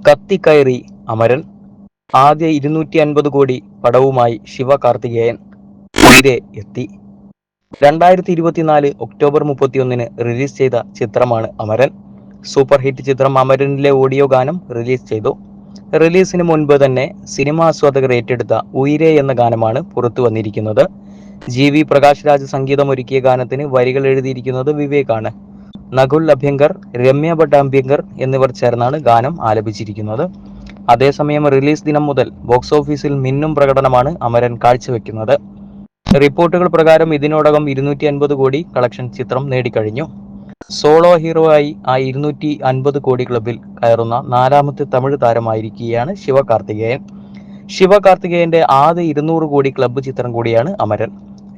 കത്തിക്കയറി അമരൻ. ആദ്യ 250 കോടി പടവുമായി ശിവകാർത്തികേയൻ ഉയരെ എത്തി. 2024 ഒക്ടോബർ 31 റിലീസ് ചെയ്ത ചിത്രമാണ് അമരൻ. സൂപ്പർ ഹിറ്റ് ചിത്രം അമരനിലെ ഓഡിയോ ഗാനം റിലീസ് ചെയ്തു. റിലീസിന് മുൻപ് തന്നെ സിനിമാ ആസ്വാദകർ ഏറ്റെടുത്ത ഉയരെ എന്ന ഗാനമാണ് പുറത്തു വന്നിരിക്കുന്നത്. GV പ്രകാശ് രാജ് സംഗീതമൊരുക്കിയ ഗാനത്തിന് വരികൾ എഴുതിയിരിക്കുന്നത് വിവേകാണ്. നകുൽ അഭ്യങ്കർ, രമ്യ ഭട്ടാഭ്യങ്കർ എന്നിവർ ചേർന്നാണ് ഗാനം ആലപിച്ചിരിക്കുന്നത്. അതേസമയം റിലീസ് ദിനം മുതൽ ബോക്സ് ഓഫീസിൽ മിന്നും പ്രകടനമാണ് അമരൻ കാഴ്ചവെക്കുന്നത്. റിപ്പോർട്ടുകൾ പ്രകാരം ഇതിനോടകം 250 കോടി കളക്ഷൻ ചിത്രം നേടിക്കഴിഞ്ഞു. സോളോ ഹീറോ ആയി ആ 250 കോടി ക്ലബിൽ കയറുന്ന 4ാമത്തെ തമിഴ് താരമായിരിക്കുകയാണ് ശിവകാർത്തികേയൻ. ശിവകാർത്തികേയന്റെ ആദ്യ 200 കോടി ക്ലബ്ബ് ചിത്രം കൂടിയാണ് അമരൻ.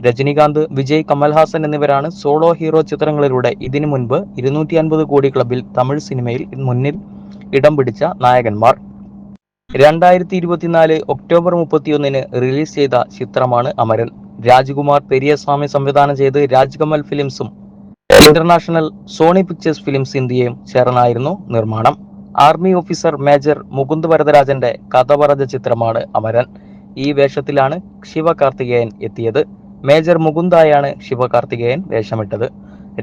രജനികാന്ത്, വിജയ്, കമൽഹാസൻ എന്നിവരാണ് സോളോ ഹീറോ ചിത്രങ്ങളിലൂടെ ഇതിനു മുൻപ് 250 കോടി ക്ലബിൽ തമിഴ് സിനിമയിൽ മുന്നിൽ ഇടം പിടിച്ച നായകന്മാർ. 2024 ഒക്ടോബർ 31 റിലീസ് ചെയ്ത ചിത്രമാണ് അമരൻ. രാജ്കുമാർ പെരിയസ്വാമി സംവിധാനം ചെയ്ത് രാജ്കമൽ ഫിലിംസും ഇന്റർനാഷണൽ സോണി പിക്ചേഴ്സ് ഫിലിംസ് ഇന്ത്യയും ചേർന്നായിരുന്നു നിർമ്മാണം. ആർമി ഓഫീസർ മേജർ മുകുന്ദ് വരദരാജന്റെ കഥ പറഞ്ഞ ചിത്രമാണ് അമരൻ. ഈ വേഷത്തിലാണ് ശിവകാർത്തികേയൻ എത്തിയത്. മേജർ മുകുന്ദായാണ് ശിവകാർത്തികേയൻ വേഷമിട്ടത്.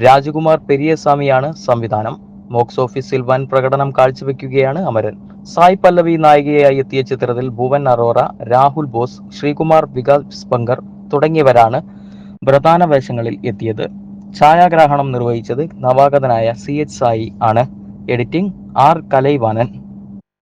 രാജ്കുമാർ പെരിയസ്വാമിയാണ് സംവിധാനം. ബോക്സ് ഓഫീസിൽ വൻ പ്രകടനം കാഴ്ചവെക്കുകയാണ് അമരൻ. സായ് പല്ലവി നായികയായി എത്തിയ ചിത്രത്തിൽ ഭുവൻ അറോറ, രാഹുൽ ബോസ്, ശ്രീകുമാർ, വികാസ് ബങ്കർ തുടങ്ങിയവരാണ് പ്രധാന വേഷങ്ങളിൽ എത്തിയത്. ഛായാഗ്രാഹണം നിർവഹിച്ചത് നവാഗതനായ CH സായി ആണ്. Editing R കലൈവാനൻ.